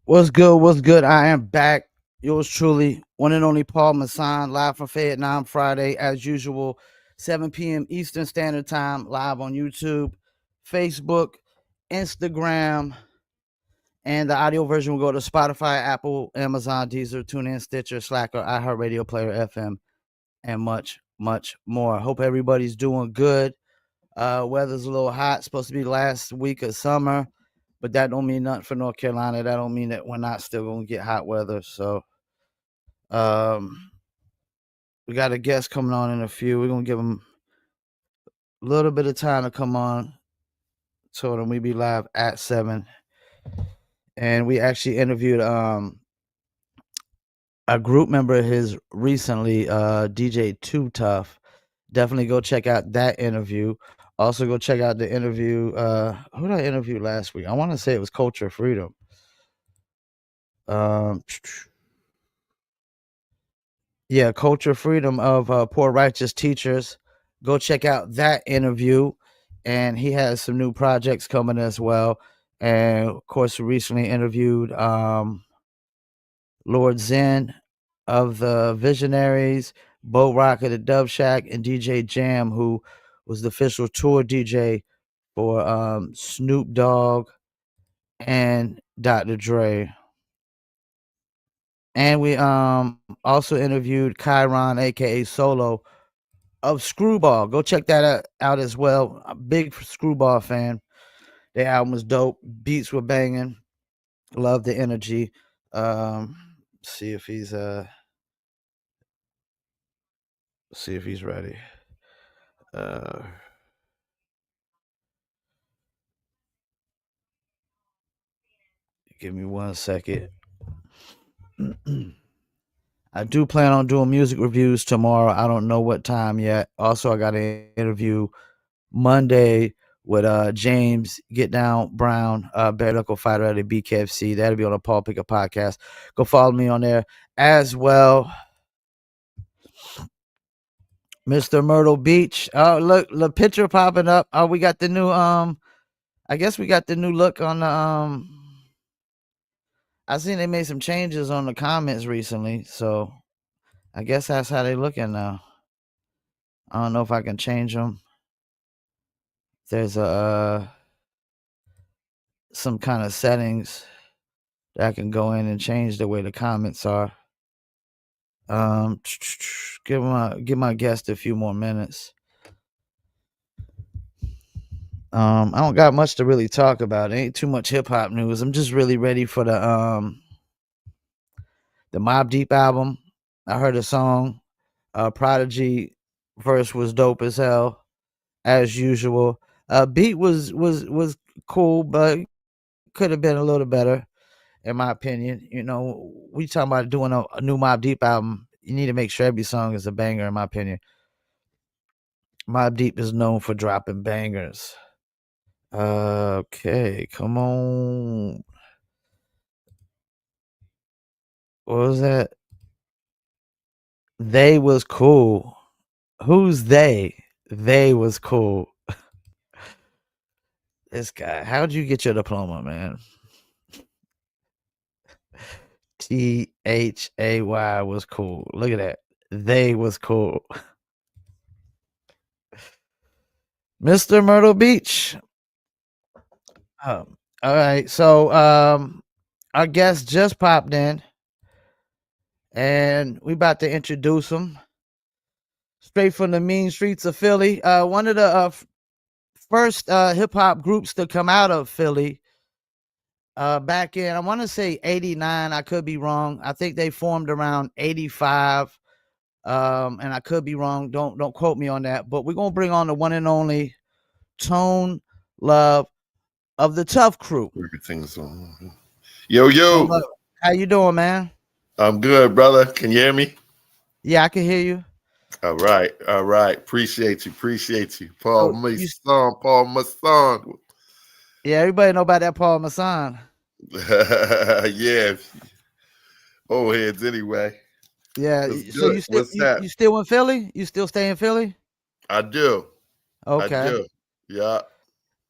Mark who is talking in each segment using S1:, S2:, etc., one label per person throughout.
S1: What's good? What's good? I am back. Yours truly, one and only Paul Masson, live from Fayettenam Friday, as usual, 7 p.m. Eastern Standard Time, live on YouTube, Facebook, Instagram, and the audio version will go to Spotify, Apple, Amazon, Deezer, TuneIn, Stitcher, Slacker, iHeartRadio, Player FM, and much, much more. Hope everybody's doing good. Weather's a little hot. Supposed to be last week of summer, but that don't mean nothing for North Carolina. That don't mean that we're not still gonna get hot weather. So, um, we got a guest coming on in a few. We're gonna give him a little bit of time to come on. Told him we be live at 7, and we actually interviewed a group member of his recently, DJ Tuff. Definitely go check out that interview. Also, go check out the interview. Who did I interview last week? I want to say it was Culture Freedom. Yeah, Culture Freedom of Poor Righteous Teachers. Go check out that interview. And he has some new projects coming as well. And of course, we recently interviewed Lord Zen of the Visionaries, Bo Rock of the Dove Shack, and DJ Jam, who was the official tour DJ for Snoop Dogg and Dr. Dre. And we also interviewed Chiron, aka Solo, of Screwball. Go check that out as well. A big Screwball fan. Their album was dope. Beats were banging. Love the energy. See if he's ready. Give me 1 second. I do plan on doing music reviews tomorrow. I don't know what time yet. Also, I got an interview Monday with James Get Down Brown, bare knuckle fighter at the BKFC. That'll be on the Paul Picker podcast. Go follow me on there as well. Mr. Myrtle Beach. Oh, look, the picture popping up. Oh, we got the new I guess we got the new look on the I seen they made some changes on the comments recently, so I guess that's how they looking now. I don't know if I can change them. There's a some kind of settings that I can go in and change the way the comments are. Give my guest a few more minutes. I don't got much to really talk about. It ain't too much hip hop news. I'm just really ready for the Mobb Deep album. I heard a song. Prodigy verse was dope as hell, as usual. Beat was cool, but could have been a little better, in my opinion. You know, we talking about doing a new Mobb Deep album. You need to make sure every song is a banger, in my opinion. Mobb Deep is known for dropping bangers. Okay, come on. What was that? They was cool. Who's they? They was cool. This guy. How'd you get your diploma, man? THAY was cool. Look at that. They was cool. Mr. Myrtle Beach. All right. So our guest just popped in, and we about to introduce him. Straight from the mean streets of Philly. One of the first hip hop groups to come out of Philly. Back in, I want to say 89. I could be wrong. I think they formed around 85. And I could be wrong. Don't quote me on that. But we're gonna bring on the one and only Tone Love of the Tuff Crew.
S2: Everything's on. Yo.
S1: How you doing, man?
S2: I'm good, brother. Can you hear me?
S1: Yeah, I can hear you.
S2: All right. Appreciate you. Paul Masson.
S1: Yeah, everybody know about that Paul Masson.
S2: Yeah. Old heads anyway.
S1: Yeah. So you still in Philly? You still stay in Philly?
S2: I do.
S1: Okay.
S2: I do. Yeah.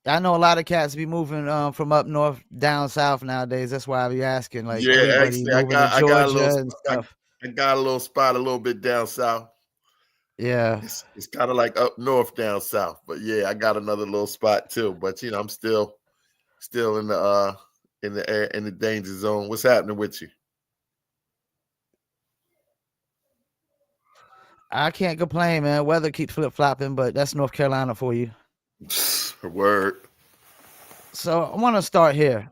S1: I know a lot of cats be moving from up north down south nowadays. That's why I be asking. Like
S2: Yeah,
S1: everybody
S2: actually,
S1: moving to
S2: I got a little
S1: Georgia and stuff.
S2: I got a little spot a little bit down south.
S1: Yeah.
S2: It's kind of like up north down south, but yeah, I got another little spot too. But you know, I'm still in the air in the danger zone. What's happening with you?
S1: I can't complain, man. Weather keeps flip flopping, but that's North Carolina for you.
S2: Word.
S1: So I want to start here.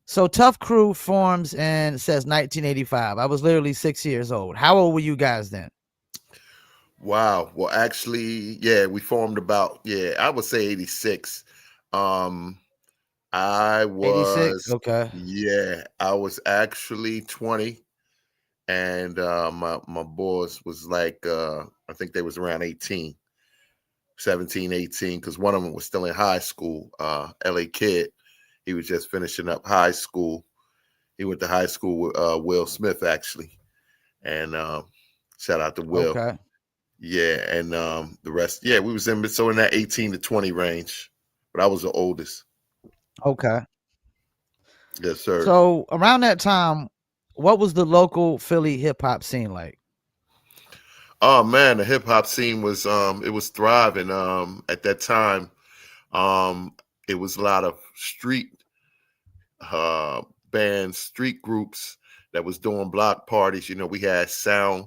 S1: So Tuff Crew forms and says 1985. I was literally 6 years old. How old were you guys then?
S2: Wow. Well, actually, yeah, we formed about I would say 86. Um, I
S1: 86.
S2: was
S1: Okay.
S2: I was actually 20, and my boys was like I think they was around 18, 17, 18, because one of them was still in high school. LA kid, he was just finishing up high school. He went to high school with Will Smith, actually, and shout out to Will.
S1: Okay.
S2: Yeah, and the rest, we was in that 18 to 20 range, but I was the oldest.
S1: Okay.
S2: Yes, sir.
S1: So around that time, what was the local Philly hip hop scene like?
S2: Oh man, the hip hop scene was it was thriving at that time. Um it was a lot of street bands, street groups that was doing block parties. You know, we had sound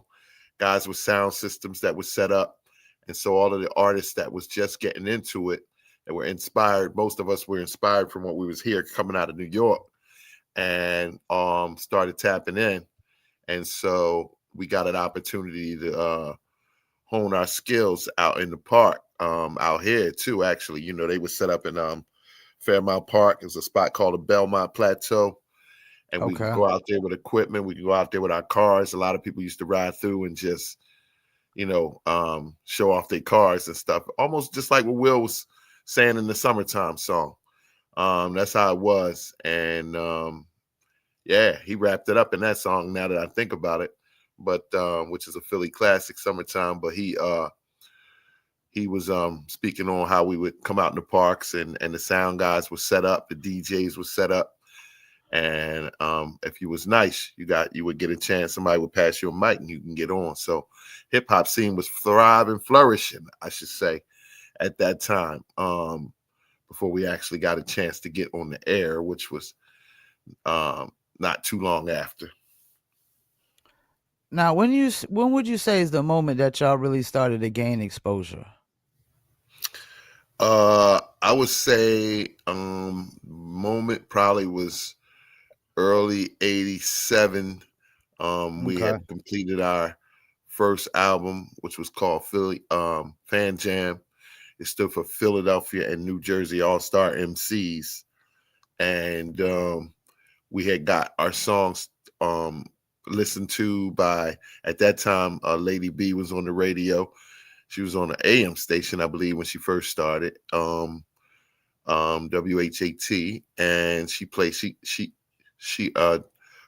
S2: guys with sound systems that was set up. And so all of the artists that was just getting into it that were inspired, most of us were inspired from what we was here coming out of New York, and started tapping in. And so we got an opportunity to hone our skills out in the park, out here too, actually. You know, they were set up in Fairmount Park. There's a spot called the Belmont Plateau. And we could
S1: Okay.
S2: go out there with equipment. We could go out there with our cars. A lot of people used to ride through and just, show off their cars and stuff. Almost just like what Will was saying in the Summertime song. That's how it was. And he wrapped it up in that song now that I think about it. But which is a Philly classic, Summertime. But he was speaking on how we would come out in the parks, and the sound guys were set up, the DJs were set up. And if you was nice, you would get a chance. Somebody would pass you a mic and you can get on. So hip hop scene was thriving, flourishing, I should say, at that time. Before we actually got a chance to get on the air, which was not too long after.
S1: Now, when would you say is the moment that y'all really started to gain exposure?
S2: I would say moment probably was early 87. We
S1: Okay.
S2: had completed our first album, which was called Philly Fan Jam. It stood for Philadelphia and New Jersey All-Star MCs. And we had got our songs listened to by, at that time, Lady B was on the radio. She was on an AM station, I believe, when she first started, WHAT, and she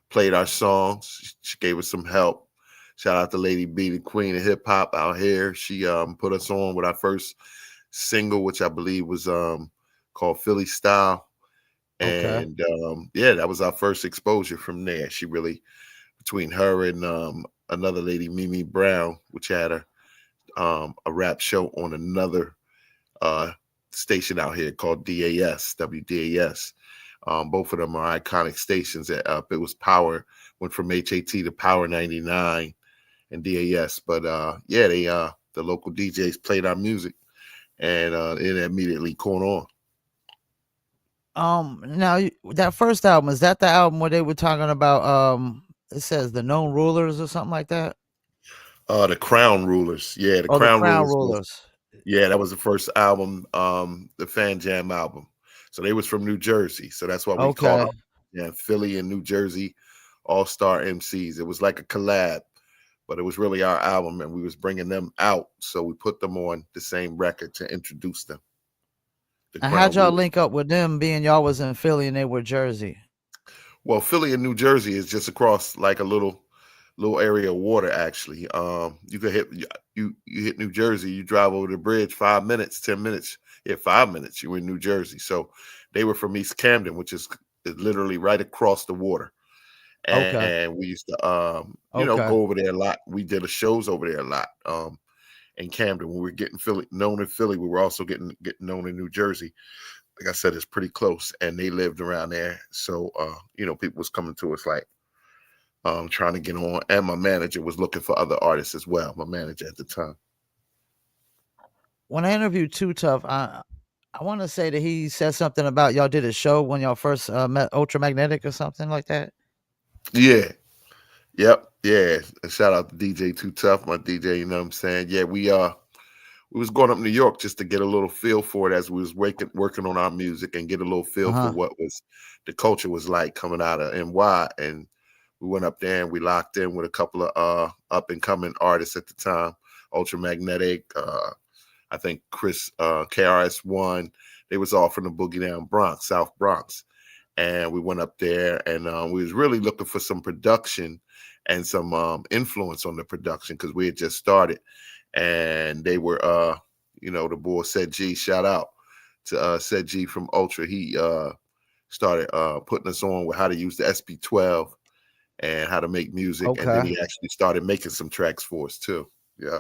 S2: played our songs. She gave us some help. Shout out to Lady B, the queen of hip hop out here. She put us on with our first single, which I believe was called Philly Style.
S1: Okay.
S2: And that was our first exposure from there. She really, between her and another lady, Mimi Brown, which had a rap show on another station out here called WDAS. Both of them are iconic stations. It was Power, went from HAT to Power 99 and DAS. But the local DJs played our music, and it immediately caught on.
S1: Now that first album, is that the album where they were talking about it says the known rulers or something like that?
S2: The Crown Rulers. Yeah, the
S1: Oh, the
S2: Crown
S1: Crown
S2: Rulers was,
S1: Rulers.
S2: that was the first album, the Fan Jam album. So they was from New Jersey. So that's why we called
S1: Okay.
S2: them Philly and New Jersey All-Star MCs. It was like a collab, but it was really our album, and we was bringing them out. So we put them on the same record to introduce them.
S1: And how'd y'all link up with them, being y'all was in Philly and they were Jersey?
S2: Well, Philly and New Jersey is just across like a little little area of water actually. You could hit you hit New Jersey, you drive over the bridge 5 minutes, 10 minutes. Yeah, 5 minutes, you were in New Jersey. So they were from East Camden, which is literally right across the water.
S1: Okay.
S2: And we used to
S1: Okay.
S2: go over there a lot. We did a shows over there a lot. In Camden, when we were getting known in Philly, we were also getting known in New Jersey. Like I said, it's pretty close, and they lived around there. So people was coming to us like trying to get on, and my manager was looking for other artists as well. My manager at the time.
S1: When I interviewed Too Tough, I want to say that he said something about y'all did a show when y'all first met Ultramagnetic or something like that.
S2: Yeah. Yep. Yeah. And shout out to DJ Too Tough, my DJ. You know what I'm saying? Yeah, we was going up New York just to get a little feel for it as we was working on our music and get a little
S1: Uh
S2: feel for
S1: huh.
S2: what was the culture was like coming out of NY. And we went up there and we locked in with a couple of up and coming artists at the time, Ultramagnetic, I think Chris KRS-One. They was all from the Boogie Down Bronx, South Bronx. And we went up there and we was really looking for some production and some influence on the production because we had just started. And they were the boy said G, shout out to said G from Ultra. He started putting us on with how to use the SP12 and how to make music, and then
S1: Okay.
S2: he actually started making some tracks for us too. Yeah,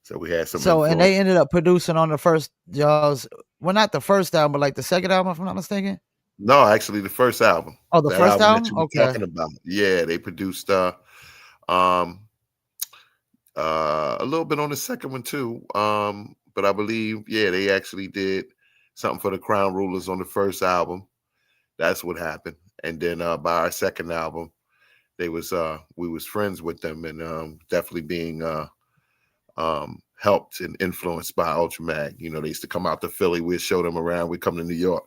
S2: so we had some
S1: So, and they
S2: influence.
S1: ended up producing on the first y'all's, well, not the first album, but like the second album, if I'm not mistaken.
S2: No, actually, the first album,
S1: Oh, the
S2: that
S1: first
S2: album that
S1: album.
S2: you were
S1: Okay.
S2: talking about, yeah, they produced um a little bit on the second one too. But I believe, yeah, they actually did something for the Crown Rulers on the first album. That's what happened. And then by our second album, they was we was friends with them and definitely being helped and influenced by Ultramag. They used to come out to Philly, we'd show them around, we'd come to New York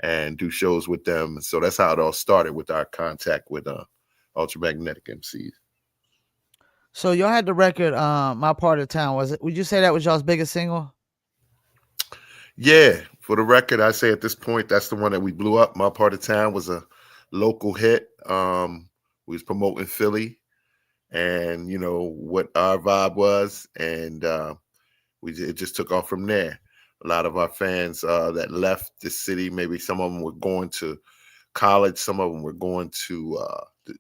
S2: and do shows with them. So that's how it all started with our contact with Ultramagnetic MCs.
S1: So y'all had the record, "My Part of Town." Was it? Would you say that was y'all's biggest single?
S2: Yeah, for the record, I say at this point that's the one that we blew up. My Part of Town was a local hit. We was promoting Philly, and what our vibe was, and it just took off from there. A lot of our fans that left the city, maybe some of them were going to college, some of them were going to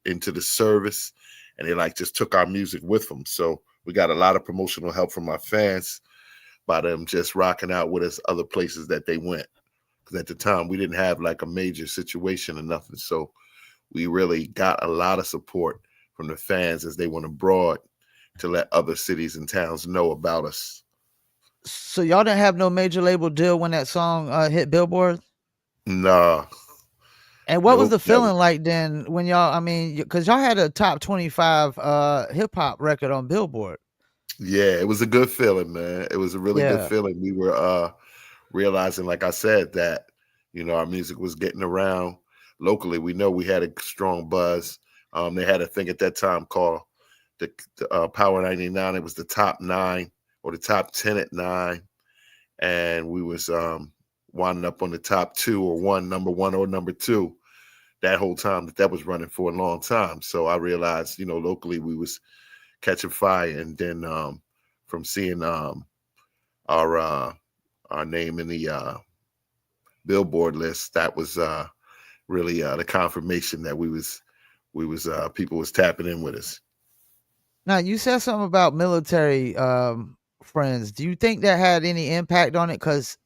S2: into the service, and they like just took our music with them. So we got a lot of promotional help from our fans by them just rocking out with us other places that they went. Because at the time we didn't have like a major situation or nothing, so we really got a lot of support from the fans as they went abroad to let other cities and towns know about us.
S1: So y'all didn't have no major label deal when that song hit Billboard.
S2: Nah,
S1: And what was
S2: nope.
S1: the feeling like then when y'all? I mean, because y'all had a top 25 hip hop record on Billboard.
S2: Yeah, it was a good feeling, man. It was a really good
S1: Yeah.
S2: feeling. We were realizing, like I said, that our music was getting around locally. We know we had a strong buzz. They had a thing at that time called the Power 99. It was the top 9 or the top 10 at 9, and we was winding up on the top 2 or number 1 or number 2 that whole time that was running for a long time. So I realized, locally we was catching fire, and then from seeing our our name in the Billboard list, that was really the confirmation that we was people was tapping in with us.
S1: Now you said something about military friends. Do you think that had any impact on it? Because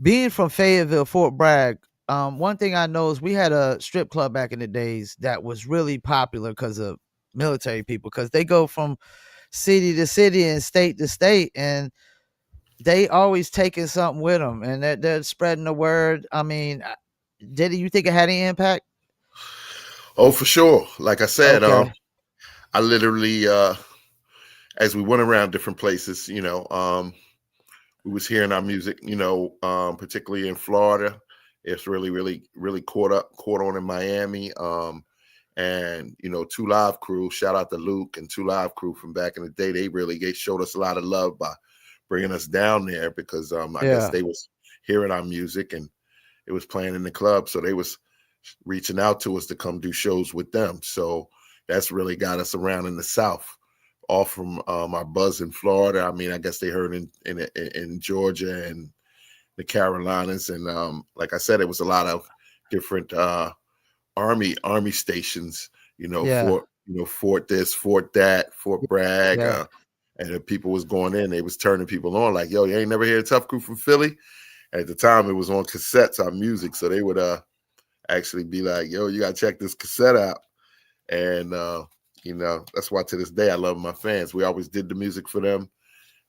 S1: being from Fayetteville, Fort Bragg, one thing I know is we had a strip club back in the days that was really popular because of military people, because they go from city to city and state to state, and they always taking something with them, and they're spreading the word. I mean, did you think it had any impact?
S2: Oh, for sure. Like I said,
S1: Okay.
S2: I literally as we went around different places, we was hearing our music, particularly in Florida. It's really, really, really caught on in Miami. And Two Live Crew, shout out to Luke and Two Live Crew from back in the day. They showed us a lot of love by bringing us down there because I guess
S1: Yeah.
S2: they was hearing our music and it was playing in the club, so they was reaching out to us to come do shows with them. So that's really got us around in the South, all from our buzz in Florida. I mean, I guess they heard in Georgia and the Carolinas, and like I said, it was a lot of different army stations.
S1: Yeah.
S2: Fort this, Fort that, Fort Bragg,
S1: Yeah.
S2: and if people was going in, they was turning people on like, "Yo, you ain't never heard Tuff Crew from Philly?" At the time, it was on cassettes, our music, so they would actually be like, "Yo, you gotta check this cassette out." And that's why to this day I love my fans. We always did the music for them,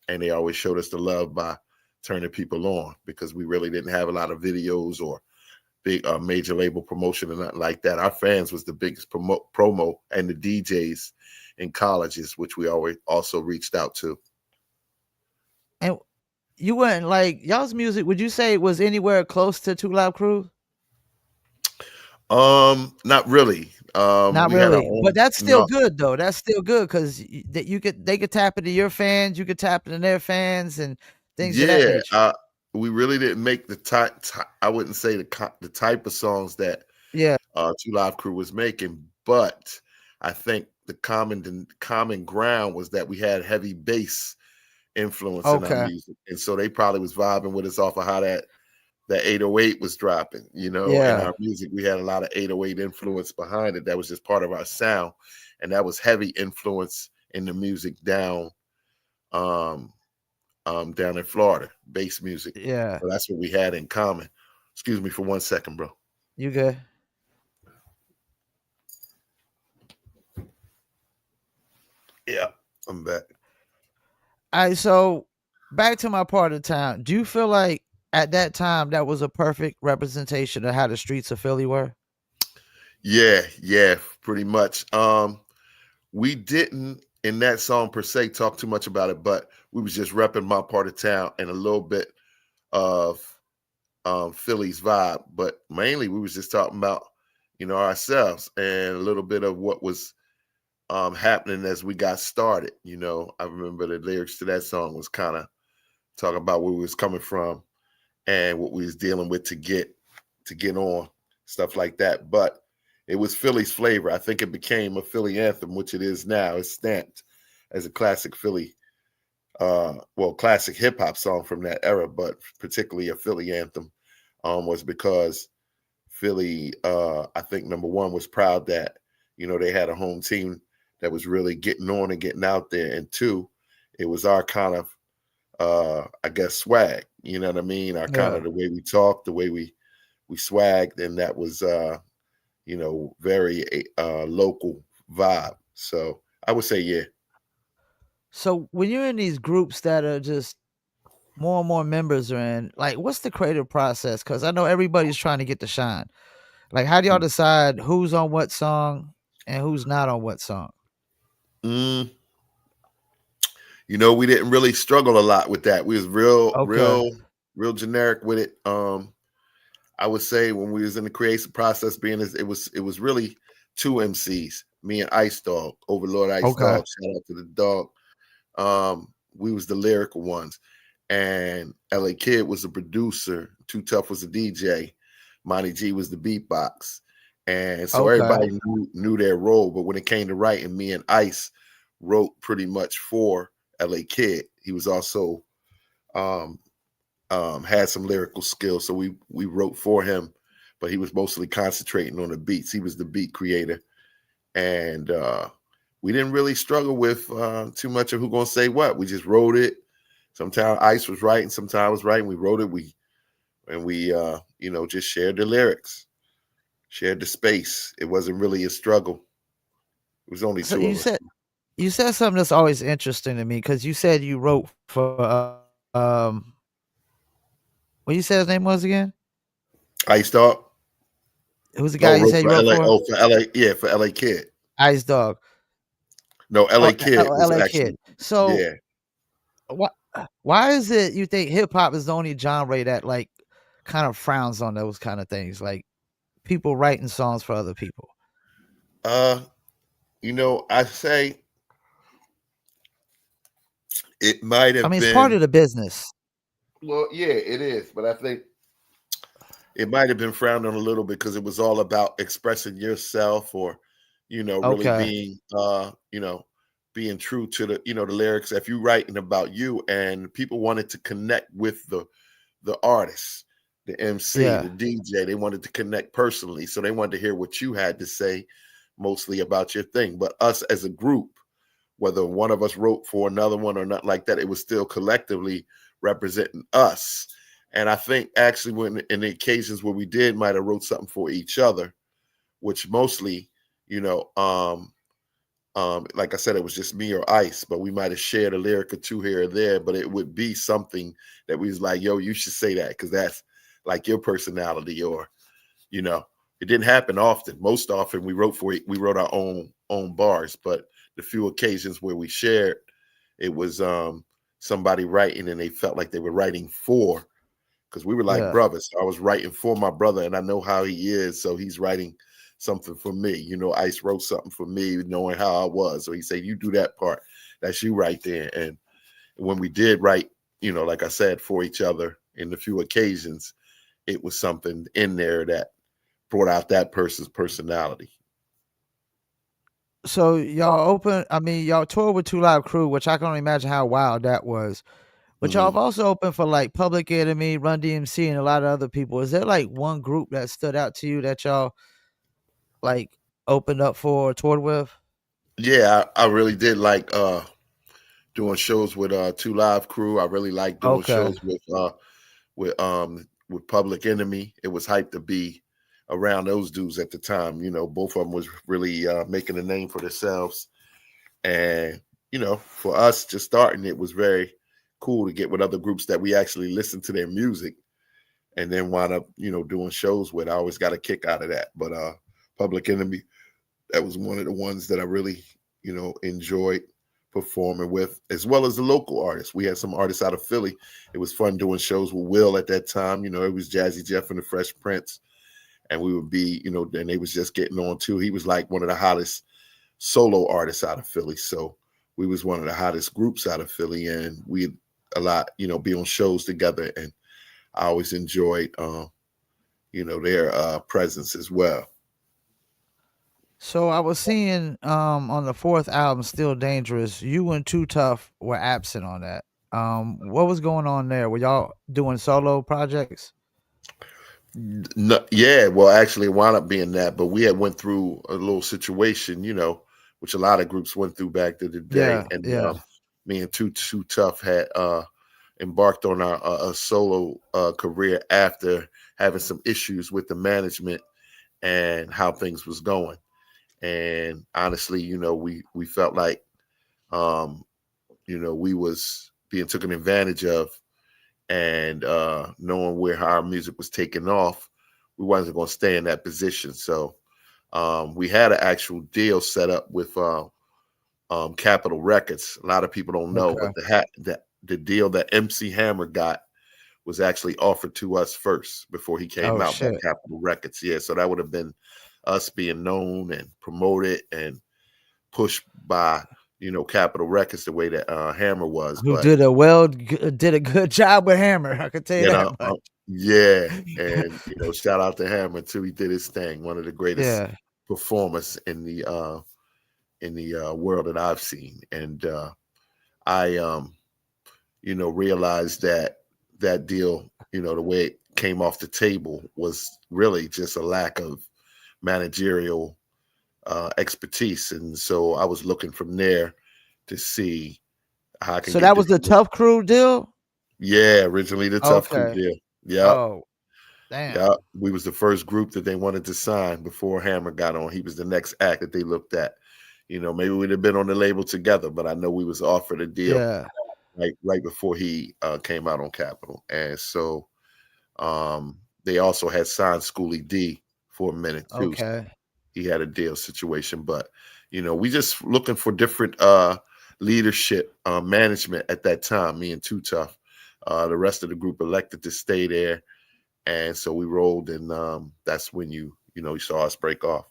S2: and they always showed us the love by turning people on, because we really didn't have a lot of videos or big major label promotion and nothing like that. Our fans was the biggest promo, and the DJs in colleges, which we always also reached out to.
S1: And you weren't like y'all's music. Would you say it was anywhere close to Two Live Crew?
S2: Not really.
S1: Not
S2: We had our
S1: really, but
S2: own.
S1: that's still
S2: No,
S1: good though. That's still good because that they could tap into your fans, you could tap into their fans, and things of that
S2: yeah.
S1: nature.
S2: We really didn't make the type. I wouldn't say the type of songs that
S1: Yeah.
S2: Two Live Crew was making, but I think the common ground was that we had heavy bass influence in our
S1: Okay.
S2: music, and so they probably was vibing with us off of how that 808 was dropping. In
S1: Yeah.
S2: our music, we had a lot of 808 influence behind it. That was just part of our sound, and that was heavy influence in the music um, down in Florida, bass music.
S1: Yeah.
S2: So that's what we had in common. Excuse me for 1 second, bro.
S1: You good?
S2: Yeah, I'm back.
S1: All right. So back to my part of town. Do you feel like at that time that was a perfect representation of how the streets of Philly were?
S2: Yeah, pretty much. We didn't in that song per se talk too much about it, but we was just repping my part of town and a little bit of Philly's vibe, but mainly we was just talking about ourselves and a little bit of what was happening as we got started. I remember the lyrics to that song was kind of talking about where we was coming from and what we was dealing with to get on, stuff like that. But it was Philly's flavor. I think it became a Philly anthem, which it is now. It's stamped as a classic Philly, classic hip hop song from that era, but particularly a Philly anthem, was because Philly, I think number one, was proud that they had a home team that was really getting on and getting out there, and two, it was our kind of I guess swag. You know what I mean? Our kind
S1: Yeah.
S2: of the way we talked, the way we swagged, and that was very local vibe. So I would say yeah.
S1: So when you're in these groups that are just more and more members are in, like, what's the creative process? Because I know everybody's trying to get the shine. Like, how do y'all decide who's on what song and who's not on what song?
S2: Mm, we didn't really struggle a lot with that. We was
S1: Okay.
S2: real generic with it. I would say when we was in the creative process, it was really two MCs, me and Ice Dog, Overlord Ice
S1: Okay.
S2: Dog. Shout out to the dog. We was the lyrical ones, and LA Kid was the producer. Too Tough was the DJ. Monty G was the beatbox, and so
S1: Okay.
S2: everybody knew their role. But when it came to writing, me and Ice wrote pretty much for LA Kid. He was also um, had some lyrical skills, so we wrote for him, but he was mostly concentrating on the beats. He was the beat creator, and we didn't really struggle with too much of who gonna say what. We just wrote it. Sometimes Ice was writing, sometimes I was writing. We wrote it. We just shared the lyrics, shared the space. It wasn't really a struggle. It was only
S1: So
S2: two of us.
S1: you said something that's always interesting to me because you said you wrote for what you said his name was again?
S2: Ice Dog.
S1: Who's the
S2: No,
S1: guy you
S2: wrote
S1: said you
S2: for
S1: wrote
S2: LA.
S1: for?
S2: Oh, for LA. Yeah, for LA Kid.
S1: Ice Dog.
S2: No, LA
S1: Oh,
S2: Kid was
S1: LA
S2: actually.
S1: Kid. So
S2: Yeah.
S1: why why is it you think hip hop is the only genre that like kind of frowns on those kind of things, like people writing songs for other people?
S2: Uh, I say it might
S1: I
S2: have
S1: mean, it's part of
S2: been.
S1: the business.
S2: Well, yeah, it is, but I think it might have been frowned on a little because it was all about expressing yourself or, really
S1: Okay.
S2: being being true to the lyrics. If you writing about you, and people wanted to connect with the artist, the MC,
S1: Yeah.
S2: the DJ, they wanted to connect personally. So they wanted to hear what you had to say mostly about your thing. But us as a group, whether one of us wrote for another one or not like that, it was still collectively representing us. And I think actually when in the occasions where we did might have wrote something for each other, which mostly, you know, like I said, it was just me or Ice, but we might have shared a lyric or two here or there, but it would be something that we was like, yo, you should say that because that's like your personality, or you know, it didn't happen often. Most often we wrote our own bars, but the few occasions where we shared, it was somebody writing and they felt like they were writing for, because we were like
S1: Yeah.
S2: brothers. I was writing for my brother, and I know how he is, so he's writing something for me. Ice wrote something for me, knowing how I was. So he said, "You do that part. That's you right there." And when we did write, like I said, for each other in the few occasions, it was something in there that brought out that person's personality.
S1: So y'all toured with Two Live Crew, which I can only imagine how wild that was. But y'all
S2: Hmm.
S1: have also opened for like Public Enemy, Run DMC, and a lot of other people. Is there like one group that stood out to you that y'all like opened up for or toured with?
S2: Yeah, I really did like doing shows with Two Live Crew. I really like doing
S1: Okay.
S2: shows with Public Enemy. It was hyped to be around those dudes at the time. Both of them was really making a name for themselves, and for us just starting, it was very cool to get with other groups that we actually listened to their music, and then wind up doing shows with. I always got a kick out of that. But Public Enemy, that was one of the ones that I really enjoyed performing with, as well as the local artists. We had some artists out of Philly. It was fun doing shows with Will at that time. It was Jazzy Jeff and the Fresh Prince, and we would be, and they was just getting on too. He was like one of the hottest solo artists out of Philly, so we was one of the hottest groups out of Philly, and we a lot, be on shows together, and I always enjoyed, their presence as well.
S1: So I was seeing on the fourth album, Still Dangerous, you and Too Tough were absent on that. What was going on there? Were y'all doing solo projects?
S2: No, yeah, well, actually, it wound up being that, but we had went through a little situation, which a lot of groups went through back in the day,
S1: Yeah,
S2: and
S1: yeah.
S2: me and Too Tough had embarked on our a solo career after having some issues with the management and how things was going. And honestly, we felt like um, we was being taken advantage of, and knowing where our music was taking off, we wasn't going to stay in that position. So we had an actual deal set up with Capitol Records. A lot of people don't know,
S1: Okay.
S2: but the deal that MC Hammer got was actually offered to us first before he came
S1: Oh
S2: out by
S1: shit.
S2: Capitol Records. Yeah, so that would have been us being known and promoted and pushed by Capitol Records the way that Hammer was.
S1: Who
S2: But
S1: did a good job with Hammer, I can tell you
S2: you
S1: that
S2: know,
S1: much.
S2: yeah, and shout out to Hammer too. He did his thing. One of the greatest
S1: Yeah.
S2: performers in the world that I've seen, and I realized that that deal, the way it came off the table was really just a lack of managerial expertise, and so I was looking from there to see how I can
S1: So
S2: get
S1: that was the
S2: different.
S1: Tough Crew deal?
S2: Yeah, originally the Tough Crew
S1: Okay.
S2: deal. Yep.
S1: Oh, damn.
S2: Yeah, we was the first group that they wanted to sign before Hammer got on. He was the next act that they looked at. Maybe we'd have been on the label together, but I know we was offered a deal
S1: Yeah.
S2: right before he came out on Capitol, and so they also had signed Schoolie D for a minute too. So
S1: Okay.
S2: he had a deal situation, but we just looking for different leadership management at that time. Me and Too Tough, the rest of the group elected to stay there, and so we rolled, and that's when you saw us break off.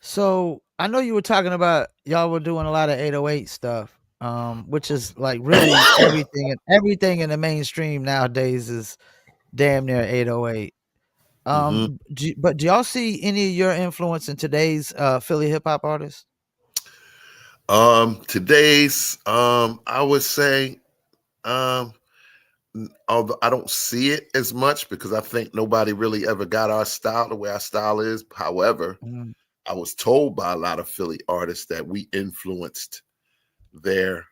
S1: So I know you were talking about y'all were doing a lot of 808 stuff, which is like really everything in the mainstream nowadays is damn near 808.
S2: Hmm.
S1: But do y'all see any of your influence in today's Philly hip hop artists?
S2: Today's, I would say, um, although I don't see it as much because I think nobody really ever got our style the way our style is. However,
S1: Mhm.
S2: I was told by a lot of Philly artists that we influenced their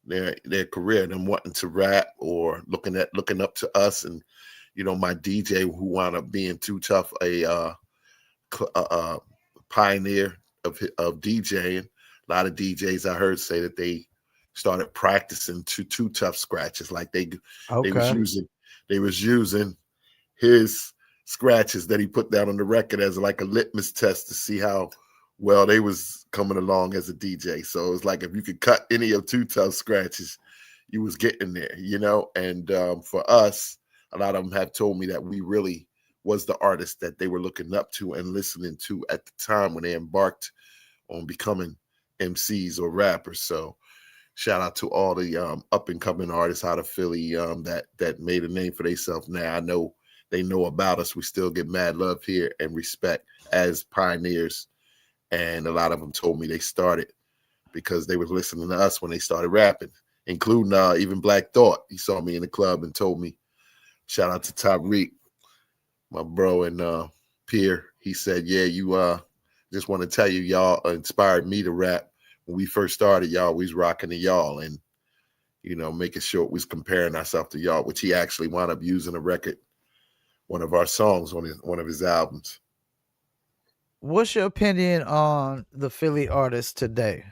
S2: their career, them wanting to rap or looking up to us. And my DJ who wound up being too tough, a pioneer of DJing. A lot of DJs I heard say that they started practicing too tough scratches, like they was
S1: Okay.
S2: using they was using his scratches that he put down on the record as like a litmus test to see how well they was coming along as a DJ. So it's like if you could cut any of Too Tough scratches, you was getting there. And for us, a lot of them have told me that we really was the artist that they were looking up to and listening to at the time when they embarked on becoming MCs or rappers. So shout out to all the up and coming artists out of Philly that made a name for themselves. Now I know they know about us. We still get mad love here and respect as pioneers. And a lot of them told me they started because they were listening to us when they started rapping, including even Black Thought. He saw me in the club and told me, shout out to Tyreek, my bro and peer. He said, yeah, you just want to tell you, y'all inspired me to rap. When we first started, y'all, we was rocking to y'all and, making sure we was comparing ourselves to y'all, which he actually wound up using a record, one of our songs on one of his albums.
S1: What's your opinion on the Philly artists today?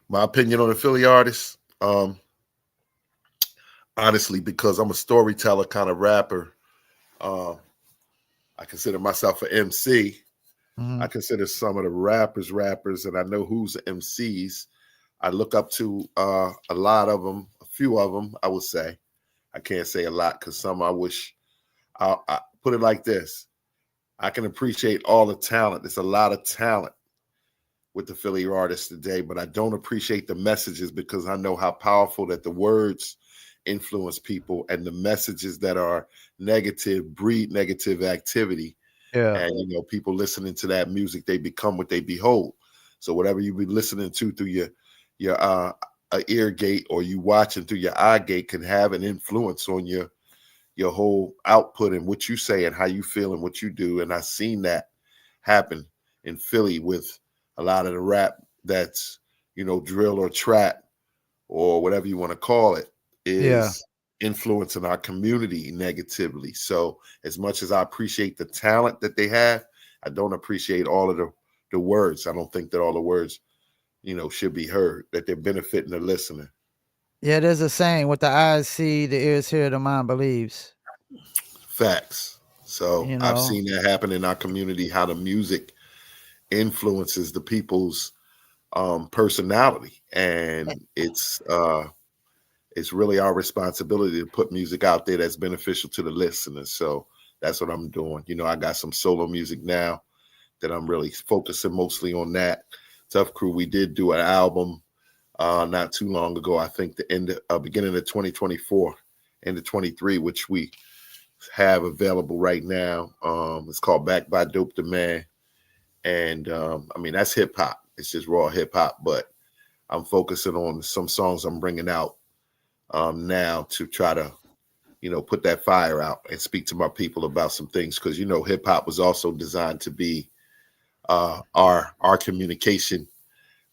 S2: My opinion on the Philly artists, honestly, because I'm a storyteller kind of rapper, uh, I consider myself an MC. I
S1: Mhm.
S2: consider some of the rappers, and I know who's the MCs. I look up to a lot of them, a few of them, I would say. I can't say a lot because some I wish, I put it like this. I can appreciate all the talent. There's a lot of talent with the Philly artists today, but I don't appreciate the messages because I know how powerful that the words influence people and the messages that are negative breed negative activity.
S1: Yeah.
S2: And people listening to that music, they become what they behold. So whatever you be listening to through your ear gate or you watching through your eye gate can have an influence on your whole output and what you say and how you feel and what you do. And I've seen that happen in Philly with a lot of the rap that's, drill or trap or whatever you want to call it
S1: Yeah.
S2: is influencing our community negatively. So as much as I appreciate the talent that they have, I don't appreciate all of the words. I don't think that all the words, should be heard, that they're benefiting the listener.
S1: Yeah, there's a saying, what the eyes see, the ears hear, the mind believes.
S2: Facts. So
S1: You
S2: I've
S1: know.
S2: seen that happen in our community, how the music influences the people's personality. And it's really our responsibility to put music out there that's beneficial to the listeners. So that's what I'm doing. I got some solo music now that I'm really focusing mostly on that. Tuff Crew, we did do an album not too long ago. I think the beginning of 2024, end of 23, which we have available right now. It's called Back by Dope Demand. And I mean, that's hip hop. It's just raw hip hop, but I'm focusing on some songs I'm bringing out now to try to, put that fire out and speak to my people about some things. Cause hip hop was also designed to be our communication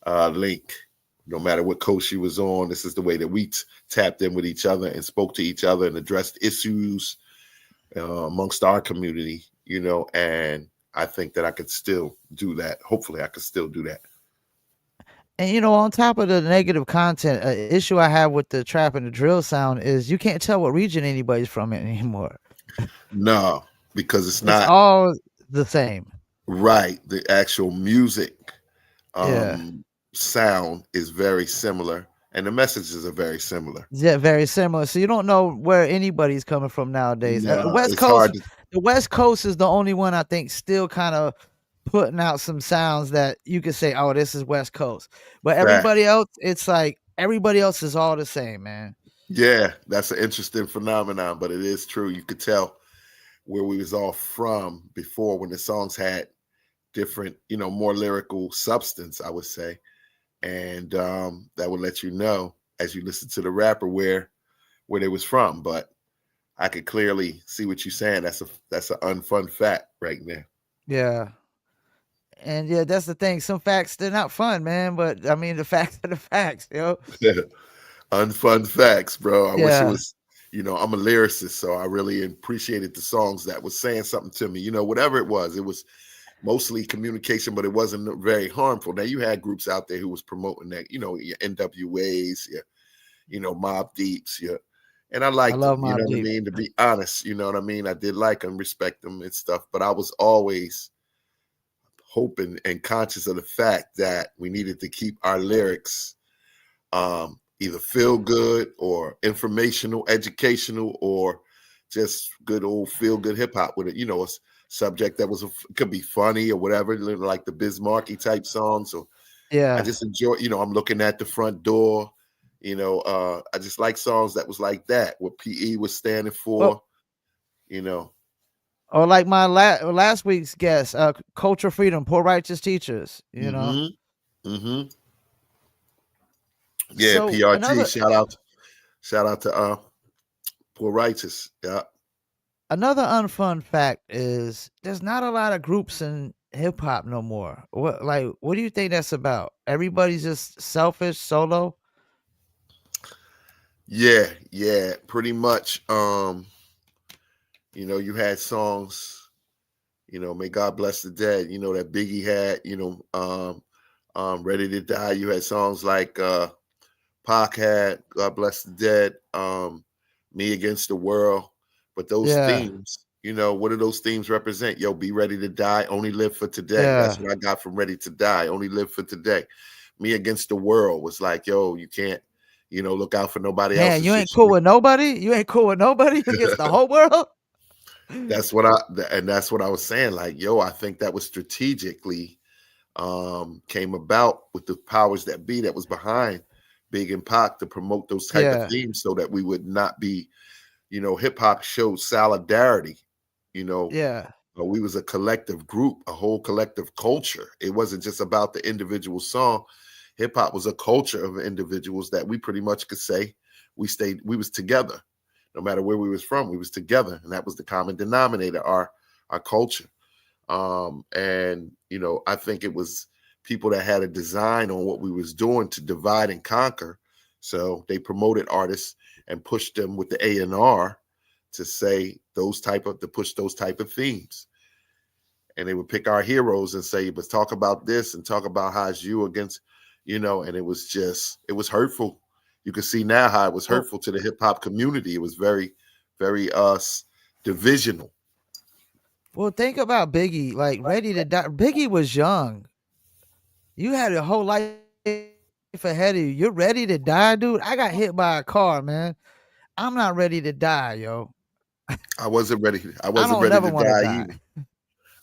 S2: link. No matter what coast she was on, this is the way that we tapped in with each other and spoke to each other and addressed issues amongst our community, and I think that I could still do that. Hopefully, I could still do that.
S1: And on top of the negative content, an issue I have with the trap and the drill sound is you can't tell what region anybody's from anymore.
S2: No, because it's
S1: It's
S2: not
S1: all the same.
S2: right. The actual music
S1: Yeah.
S2: um, sound is very similar, and the messages are very similar.
S1: Yeah, very similar. So you don't know where anybody's coming from nowadays.
S2: No,
S1: West
S2: it's hard
S1: Coast,
S2: to
S1: the West Coast is the only one I think still kind of putting out some sounds that you could say, "Oh, this is West Coast." But
S2: fact.
S1: everybody else, it's like everybody else is all the same, man.
S2: Yeah, that's an interesting phenomenon, but it is true. You could tell where we was all from before when the songs had different, more lyrical substance, I would say. And that would let you know as you listen to the rapper where they was from. But I could clearly see what you're saying. That's an unfun fact right there.
S1: Yeah. And yeah, that's the thing. Some facts they're not fun, man. But I mean, the facts are the facts, yo.
S2: Unfun facts, bro. I wish it
S1: Yeah,
S2: was, I'm a lyricist, so I really appreciated the songs that was saying something to me. Whatever it was mostly communication, but it wasn't very harmful. Now you had groups out there who was promoting that, your NWAs, Mob Deeps, and I
S1: I
S2: liked them,
S1: love
S2: you know
S1: Mob
S2: what I
S1: Deep.
S2: mean? To be honest, you know what I mean? I did like them, respect them and stuff, but I was always hoping and conscious of the fact that we needed to keep our lyrics either feel good or informational, educational, or just good old feel good hip hop with it. A subject that could be funny or whatever, like the Biz Markie type songs. Or I
S1: Yeah.
S2: just enjoy. I'm looking at the front door. I just like songs that was like that. What PE was standing
S1: Well,
S2: for. You know.
S1: or like my last week's guest, Culture Freedom, Poor Righteous Teachers. You know.
S2: Mm-hmm. Mm-hmm. Yeah.
S1: So
S2: PRT. Shout out to Poor Righteous. Yeah.
S1: another unfun fact is there's not a lot of groups in hip hop no more. What do you think that's about? Everybody's just selfish, solo.
S2: Yeah. Yeah. Pretty much. You had songs, May God Bless the Dead, that Biggie had, Ready to Die. You had songs like Pac had, God Bless the Dead, Me Against the World. But those
S1: Yeah,
S2: themes, what do those themes represent? Yo, be ready to die, only live for today. That's
S1: yeah.
S2: what I got from Ready to Die, only live for today. Me Against the World was like, yo, you can't, look out for nobody
S1: Man,
S2: else's
S1: you ain't cool
S2: situation.
S1: with nobody. You ain't cool with nobody against the whole world.
S2: That's what I was saying. Like, yo, I think that was strategically came about with the powers that be that was behind Big and Pac to promote those type of
S1: Yeah,
S2: themes so that we would not be, hip hop showed solidarity, you know,
S1: yeah,
S2: we was a collective group, a whole collective culture. It wasn't just about the individual song. Hip hop was a culture of individuals that we pretty much could say we was together. No matter where we was from, we was together. And that was the common denominator, our culture. And I think it was people that had a design on what we was doing to divide and conquer. So they promoted artists and pushed them with the A&R to say to push those type of themes. And they would pick our heroes and say, but talk about this and talk about how it's you against, and it was hurtful. You can see now how it was
S1: well,
S2: hurtful to the hip hop community. It was very, very divisional.
S1: well. Think about Biggie. Like Ready to Die. Biggie was young. You had a whole life ahead of you. You're ready to die, dude. I got hit by a car, man. I'm not ready to die, yo.
S2: I wasn't ready. I
S1: I
S2: wasn't
S1: don't
S2: ready
S1: never
S2: to
S1: want to
S2: die
S1: die.
S2: either.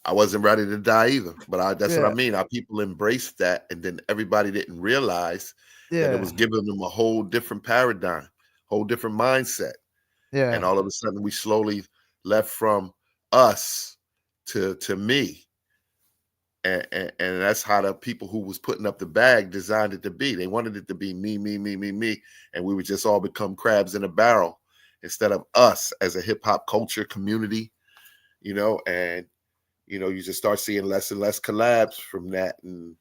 S2: I wasn't ready to die either. But that's what I
S1: Yeah,
S2: mean. Our people embraced that, and then everybody didn't realize that it
S1: yeah,
S2: was giving them a whole different paradigm, whole different mindset. And
S1: yeah.
S2: all of a sudden, we slowly left from us to me. And that's how the people who was putting up the bag designed it to be. They wanted it to be me, me, me, me, me, and we would just all become crabs in a barrel instead of us as a hip hop culture community. And you just start seeing less and less collabs from that, and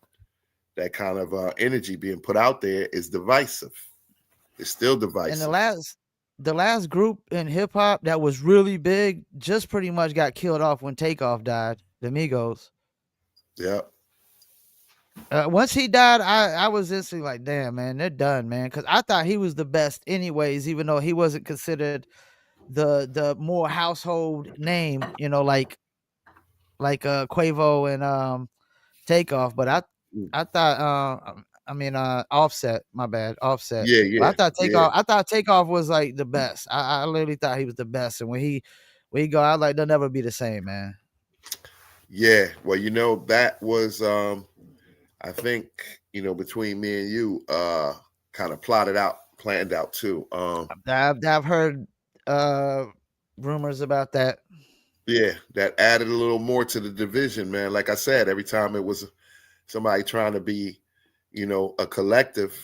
S2: that kind of energy being put out there is divisive. It's still
S1: And
S2: divisive.
S1: the last group in hip hop that was really big just pretty much got killed off when Takeoff died. The Migos.
S2: Yeah.
S1: Once he died, I was instantly like, damn, man, they're done, man. Because I thought he was the best, anyways, even though he wasn't considered the more household name, like Quavo and Takeoff. But I thought Offset, my bad, Offset.
S2: Yeah,
S1: But
S2: yeah, yeah,
S1: I thought Takeoff was like the best. I literally thought he was the best. And when he go, I was like, they'll never be the same, man.
S2: yeah. Well, that was I think, between me and you, kind of plotted out planned out too.
S1: I've heard rumors about that.
S2: Yeah, that added a little more to the division, man. Like I said, every time it was somebody trying to be, a collective,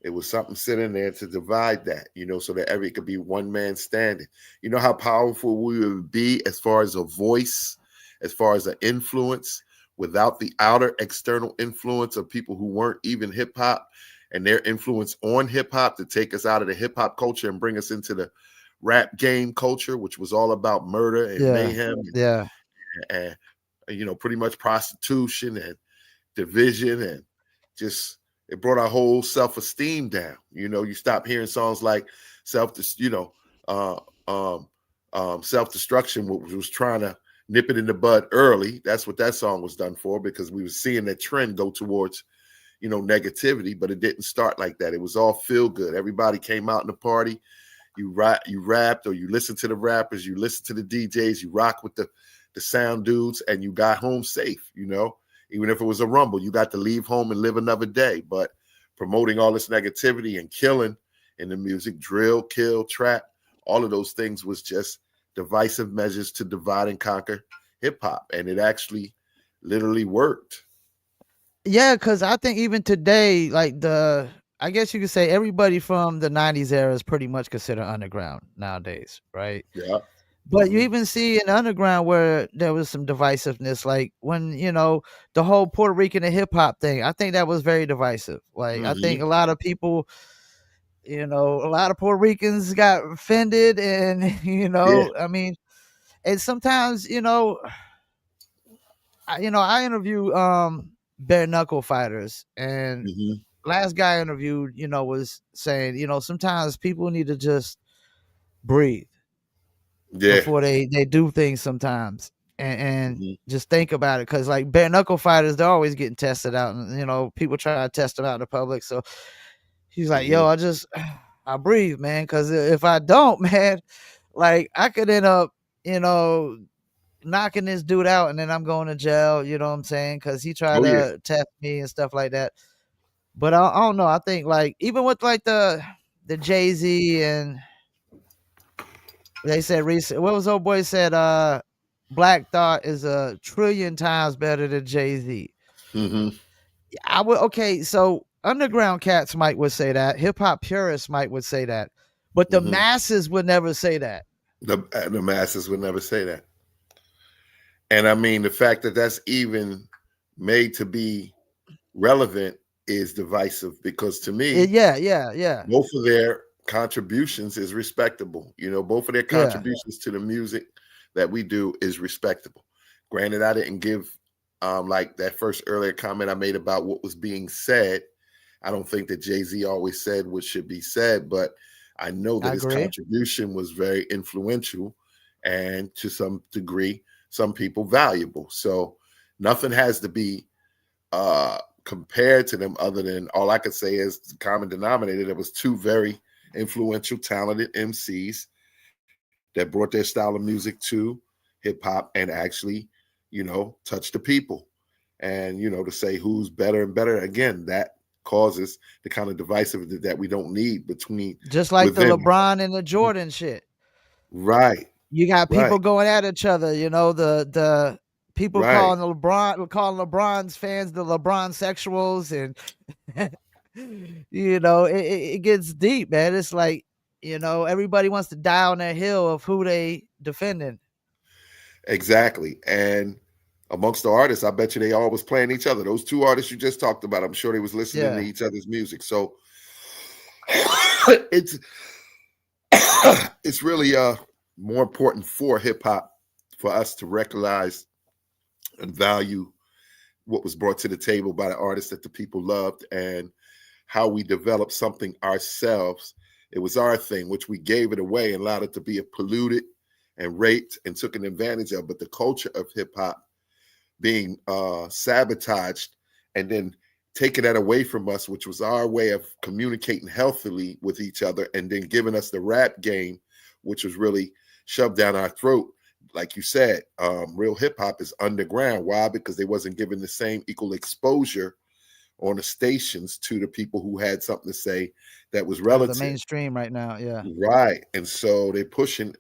S2: it was something sitting there to divide that, so that every could be one man standing. You know how powerful we would be as far as a voice, as far as an influence, without the outer external influence of people who weren't even hip hop and their influence on hip hop to take us out of the hip hop culture and bring us into the rap game culture, which was all about murder and
S1: Yeah,
S2: mayhem
S1: yeah,
S2: and pretty much prostitution and division, and just it brought our whole self-esteem down. You stop hearing songs like self uh, um, self-destruction, which was trying to nip it in the bud early. That's what that song was done for, because we were seeing that trend go towards negativity, but it didn't start like that. It was all feel good. Everybody came out in the party. You rapped, or you listened to the rappers, you listened to the DJs, you rock with the sound dudes, and you got home safe. Even if it was a rumble, you got to leave home and live another day. But promoting all this negativity and killing in the music, drill, kill, trap, all of those things was just divisive measures to divide and conquer hip hop. And it actually literally worked.
S1: yeah. Because I think even today, like I guess you could say everybody from the '90s era is pretty much considered underground nowadays, right?
S2: Yeah.
S1: But you
S2: Mm-hmm.
S1: even see in the underground where there was some divisiveness, like when the whole Puerto Rican and hip hop thing. I think that was very divisive. Like I think
S2: Mm-hmm.
S1: a lot of people, a lot of Puerto Ricans got offended, and
S2: Yeah.
S1: I mean, and sometimes I interview bare knuckle fighters, and
S2: Mm-hmm.
S1: last guy I interviewed, was saying, sometimes people need to just breathe
S2: Yeah.
S1: before they do things sometimes, and
S2: Mm-hmm.
S1: just think about it, because like bare knuckle fighters, they're always getting tested out, and people try to test them out in the public. So he's like,
S2: Mm-hmm.
S1: yo, I breathe, man, because if I don't, man, like I could end up, you know knocking this dude out, and then I'm going to jail, you know what I'm saying, because he tried
S2: Oh yeah.
S1: to test me and stuff like that. But I don't know, I think like even with like the Jay-Z, and they said recent, what was old boy said, Black Thought is a trillion times better than Jay-Z.
S2: Mm-hmm.
S1: I would, okay, so underground cats would say that, hip hop purists would say that, but the
S2: Mm-hmm.
S1: masses would never say that.
S2: The masses would never say that. And I mean, the fact that that's even made to be relevant is divisive, because to me,
S1: Yeah, yeah, yeah,
S2: both of their contributions is respectable. Both of their
S1: yeah.
S2: contributions to the music that we do is respectable. Granted, I didn't give like that first earlier comment I made about what was being said. I don't think that Jay-Z always said what should be said, but I know
S1: I
S2: that his
S1: agree.
S2: contribution was very influential, and to some degree, some people valuable. So nothing has to be compared to them, other than all I could say is the common denominator. There was two very influential, talented MCs that brought their style of music to hip hop and actually, touch the people. And to say who's better and better, again, that causes the kind of divisiveness that we don't need between
S1: Just like the
S2: within.
S1: LeBron and the Jordan shit.
S2: Right,
S1: You got
S2: right,
S1: people going at each other, the people
S2: right.
S1: calling LeBron's fans the LeBron sexuals, and it gets deep, man. It's like, everybody wants to die on their hill of who they defending.
S2: Exactly. And amongst the artists, I bet you they all was playing each other. Those two artists you just talked about, I'm sure they was listening to
S1: Yeah,
S2: each other's music. So it's it's really more important for hip hop for us to recognize and value what was brought to the table by the artists that the people loved, and how we developed something ourselves. It was our thing, which we gave it away and allowed it to be polluted and raped and taken advantage of. But the culture of hip hop being sabotaged and then taking that away from us, which was our way of communicating healthily with each other, and then giving us the rap game, which was really shoved down our throat. Like you said, real hip hop is underground. Why? Because they wasn't given the same equal exposure on the stations to the people who had something to say that was
S1: As the
S2: relative.
S1: mainstream right now, yeah.
S2: Right. And so they're pushing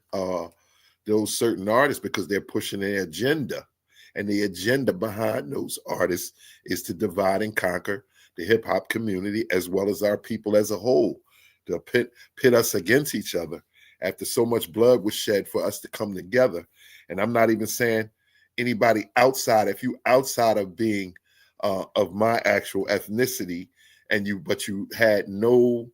S2: those certain artists because they're pushing their agenda. And the agenda behind those artists is to divide and conquer the hip hop community as well as our people as a whole, to pit us against each other after so much blood was shed for us to come together. And I'm not even saying anybody outside, if you outside of being of my actual ethnicity but you had no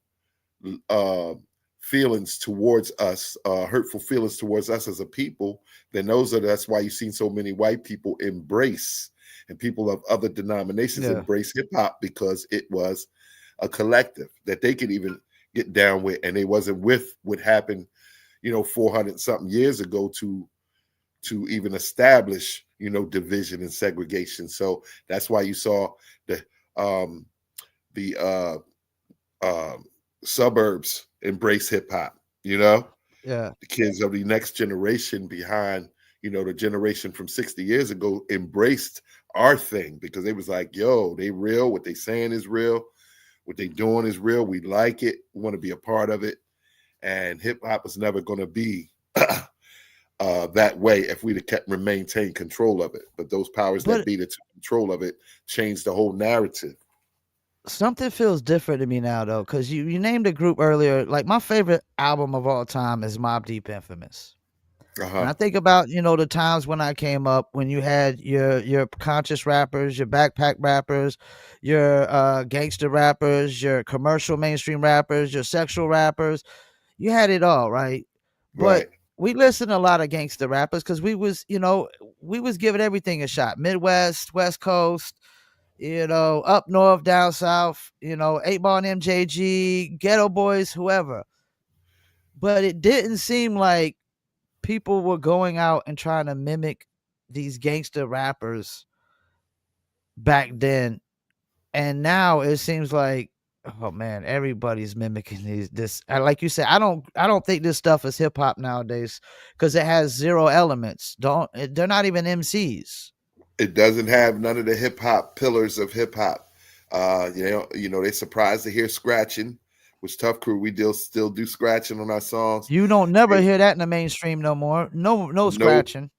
S2: uh, feelings towards us, hurtful feelings towards us as a people, then that's why you've seen so many white people embrace and people of other denominations
S1: Yeah.
S2: embrace hip hop because it was a collective that they could even get down with, and they wasn't with what happened, 400 something years ago to even establish, division and segregation. So that's why you saw um, the suburbs embrace hip hop.
S1: Yeah.
S2: The kids of the next generation behind, the generation from 60 years ago embraced our thing because they was like, yo, they real. What they saying is real. What they doing is real. We like it. We want to be a part of it. And hip hop is never going to be that way if we'd have kept maintained control of it. But those powers that
S1: But
S2: be that took control of it changed the whole narrative.
S1: something feels different to me now, though, because you named a group earlier. Like, my favorite album of all time is Mobb Deep Infamous. And
S2: Uh-huh.
S1: I think about, the times when I came up, when you had your conscious rappers, your backpack rappers, your gangster rappers, your commercial mainstream rappers, your sexual rappers. You had it all, right? But
S2: Right.
S1: we listened to a lot of gangster rappers because we was giving everything a shot. Midwest, West Coast, up north, down south, 8 Ball and MJG, Ghetto Boys, whoever. But it didn't seem like people were going out and trying to mimic these gangster rappers back then. And now it seems like, oh man, everybody's mimicking this. Like you said, I don't think this stuff is hip hop nowadays because it has zero elements. They're not even MCs.
S2: It doesn't have none of the hip hop pillars of hip hop. They're surprised to hear scratching, which Tough Crew we still do scratching on our songs.
S1: You don't never
S2: They,
S1: hear that in the mainstream no more. No
S2: nope,
S1: scratching,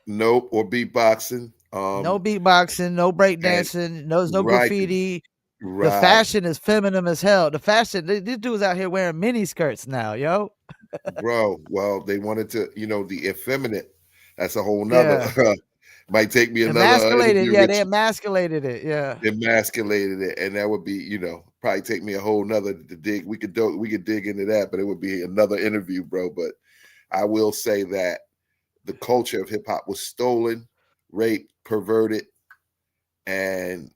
S2: nope, or beatboxing.
S1: no beatboxing, no
S2: And
S1: breakdancing, no
S2: right,
S1: graffiti. The
S2: right,
S1: fashion is feminine as hell. The fashion, these dudes out here wearing mini skirts now, yo.
S2: bro. Well, they wanted to, the effeminate. That's a whole nother.
S1: Yeah.
S2: Might take me another
S1: Emasculated.
S2: interview
S1: Yeah,
S2: with
S1: they
S2: you.
S1: emasculated it. Yeah.
S2: Emasculated it, and that would be, probably take me a whole nother to dig. We could dig into that, but it would be another interview, bro. But I will say that the culture of hip hop was stolen, raped, perverted, and
S1: And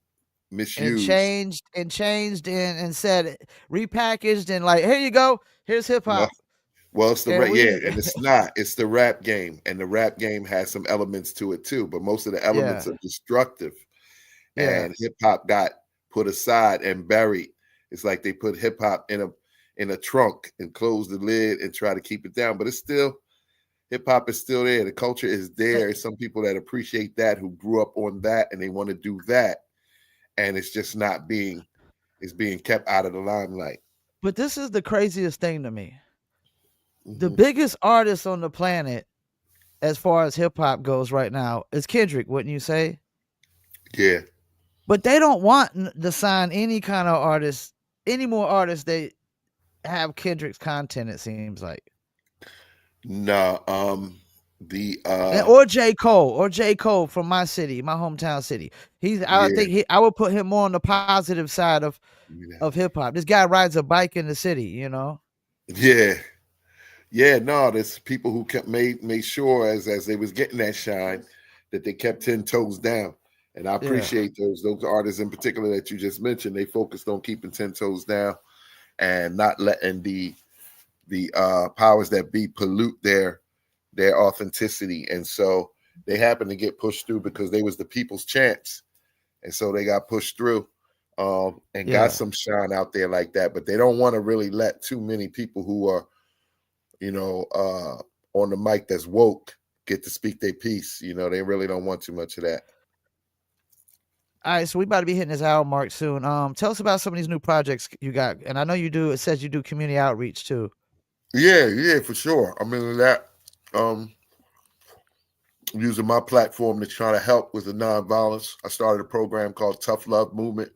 S2: misused.
S1: changed and said repackaged and like, here you go. Here's hip
S2: Well,
S1: hop.
S2: well, it's the
S1: And
S2: yeah,
S1: we
S2: and it's not. It's the rap game, and the rap game has some elements to it too. But most of the elements
S1: yeah.
S2: are destructive,
S1: Yeah.
S2: and hip hop got put aside and buried. It's like they put hip hop in a trunk and close the lid and try to keep it down. But it's still hip hop is still there. The culture is
S1: Eh,
S2: there. Some people that appreciate that who grew up on that and they want to do that, and it's just not being kept out of the limelight.
S1: But this is the craziest thing to me. The
S2: Hmm.
S1: biggest artist on the planet as far as hip hop goes right now is Kendrick, wouldn't you say?
S2: Yeah.
S1: But they don't want to sign any kind of artists, any more artists they have Kendrick's content, it seems like.
S2: No. The
S1: And or J. Cole from my city, my hometown city. I
S2: Yeah.
S1: think I would put him more on the positive side of hip hop. This guy rides a bike in the city.
S2: Yeah. Yeah. No. There's people who kept made sure as they was getting that shine that they kept 10 toes down. And I
S1: Yeah.
S2: appreciate those artists in particular that you just mentioned. They focused on keeping 10 toes down and not letting the powers that be pollute their authenticity. And so they happened to get pushed through because they was the people's champs. And so they got pushed through and got
S1: Yeah.
S2: some shine out there like that. But they don't want to really let too many people who are, on the mic that's woke get to speak their piece. They really don't want too much of that.
S1: All right, so we about to be hitting this hour mark soon. Tell us about some of these new projects you got, and I know you do. It says you do community outreach too.
S2: Yeah, for sure. I mean that using my platform to try to help with the nonviolence. I started a program called Tough Love Movement,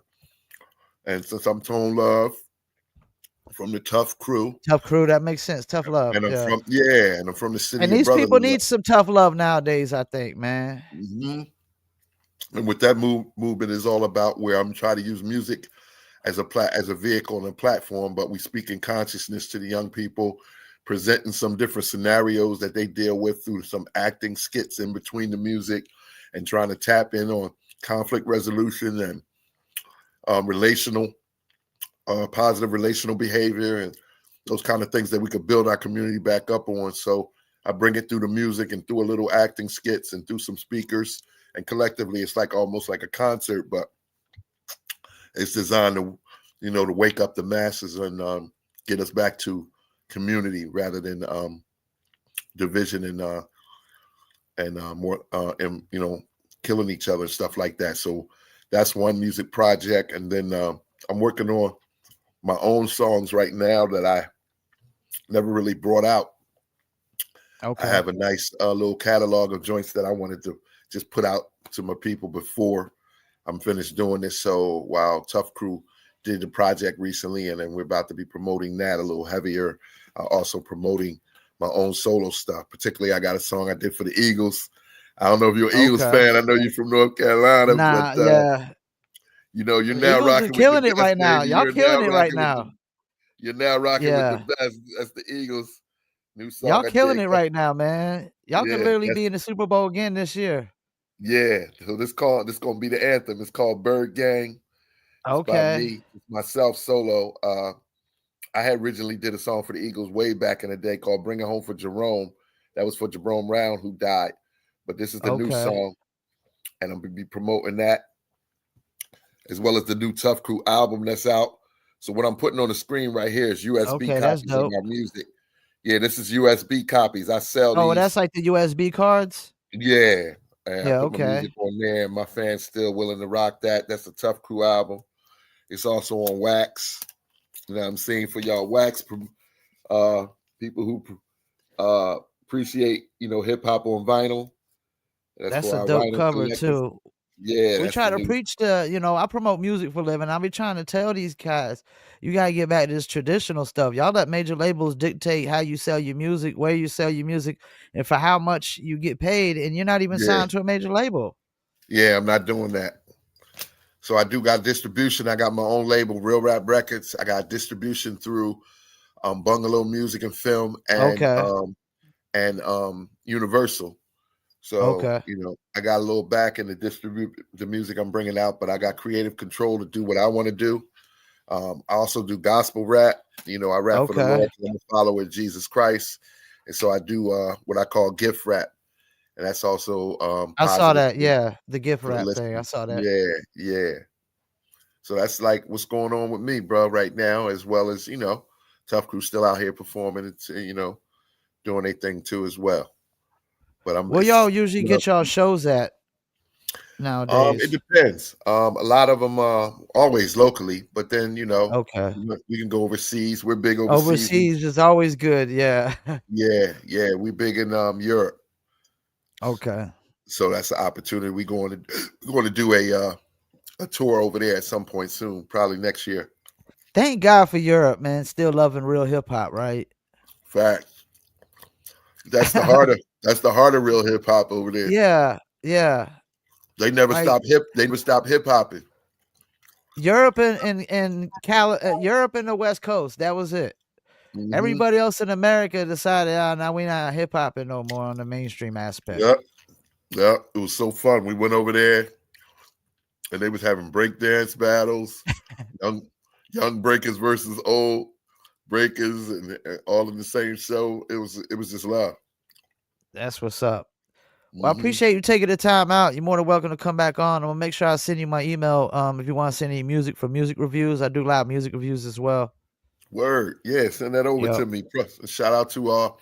S2: and since I'm Tone Love from the Tuff crew,
S1: Tough crew, that makes sense. Tough love,
S2: and
S1: yeah.
S2: I'm from the
S1: And
S2: city of
S1: these people
S2: brotherly
S1: need some tough love nowadays, I think, man.
S2: love. And what that movement is all about, where I'm trying to use music as a vehicle and a platform, but we speak in consciousness to the young people, presenting some different scenarios that they deal with through some acting skits in between the music, and trying to tap in on conflict resolution and relational, positive relational behavior, and those kind of things that we could build our community back up on. So I bring it through the music and through a little acting skits and through some speakers, and collectively it's like almost like a concert, but it's designed to, to wake up the masses and get us back to community rather than division and more and killing each other and stuff like that. So that's one music project, and then I'm working on my own songs right now that I never really brought out.
S1: Okay.
S2: I have a nice little catalog of joints that I wanted to just put out to my people before I'm finished doing this. So while Tuff Crew did the project recently, and then we're about to be promoting that a little heavier, also promoting my own solo stuff. Particularly, I got a song I did for the Eagles. I don't know if you're an Eagles
S1: Okay.
S2: fan. I know you're from North Carolina, but
S1: Nah, yeah.
S2: you're
S1: The
S2: now
S1: Eagles are
S2: rocking with the
S1: killing it
S2: best,
S1: right now.
S2: baby.
S1: Y'all killing it right now.
S2: You're now rocking with the
S1: Yeah.
S2: best. That's the Eagles. New
S1: Y'all
S2: song I
S1: killing
S2: did.
S1: it right now, man. Y'all could
S2: Yeah,
S1: literally be in the Super Bowl again this year.
S2: yeah. So this gonna be the anthem. It's called Bird Gang. It's by
S1: Okay.
S2: me, it's myself solo. I had originally did a song for the Eagles way back in the day called Bring It Home for Jerome. That was for Jerome Brown, who died. But this is the new
S1: Okay.
S2: song, and I'm going to be promoting that, as well as the new Tuff Crew album that's out. So what I'm putting on the screen right here is USB
S1: Okay, that's
S2: copies of
S1: dope.
S2: my music. Yeah, this is USB copies. I sell
S1: Oh, that's
S2: these.
S1: like the USB cards?
S2: Yeah, and I
S1: Yeah,
S2: put my
S1: okay.
S2: music on there, and my fans still willing to rock that. That's the Tuff Crew album. It's also on wax. You know what I'm saying? For y'all wax people who appreciate, hip hop on vinyl. That's
S1: That's
S2: for
S1: a
S2: our
S1: dope
S2: vinyl
S1: cover
S2: collectors.
S1: too.
S2: Yeah,
S1: We
S2: that's
S1: try
S2: the
S1: to
S2: new.
S1: preach I promote music for a living. I be trying to tell these guys, you gotta get back to this traditional stuff. Y'all let major labels dictate how you sell your music, where you sell your music, and for how much you get paid, and you're not even
S2: Yeah,
S1: signed to a major label.
S2: yeah, I'm not doing that. So I do got distribution. I got my own label, Real Rap Records. I got distribution through Bungalow Music and Film
S1: Okay.
S2: and Universal. So,
S1: Okay.
S2: I got a little back in to distribute the music I'm bringing out, but I got creative control to do what I want to do. I also do gospel rap. I rap for the
S1: Okay.
S2: Lord. I'm a follower of Jesus Christ. And so I do what I call gift rap. And that's also
S1: I saw
S2: positive
S1: that. Yeah. The gift
S2: for the
S1: wrap thing. I
S2: listeners.
S1: saw that.
S2: Yeah, yeah. So that's like what's going on with me, bro, right now, as well as, Tough Crew still out here performing and, doing their thing too as well. But
S1: Where y'all usually get y'all shows at
S2: It
S1: nowadays?
S2: depends. A lot of them always locally, but then
S1: Okay.
S2: we can go overseas. We're big overseas.
S1: Overseas is always good. Yeah.
S2: Yeah, we big in Europe,
S1: Okay.
S2: so that's an opportunity. Going to do a tour over there at some point soon, probably next year.
S1: Thank God for Europe, man. Still loving real hip hop, right?
S2: Fact. That's the heart of real hip hop over there.
S1: Yeah, yeah.
S2: They never
S1: Like
S2: stop hip hopping.
S1: Europe Europe and the West Coast. That was it.
S2: Hmm.
S1: Everybody else in America decided, now we not hip hopping no more on the mainstream aspect.
S2: Yep, yep. It was so fun. We went over there, and they was having breakdance battles, young breakers versus old breakers, and all in the same show. It was just love.
S1: That's what's up. Well, I
S2: Hmm.
S1: appreciate you taking the time out. You're more than welcome to come back on. I'm gonna make sure I send you my email. If you want to send any music for music reviews, I do live music reviews as well.
S2: Word, yeah. Send that over
S1: Yep.
S2: to me. Plus, a shout out to all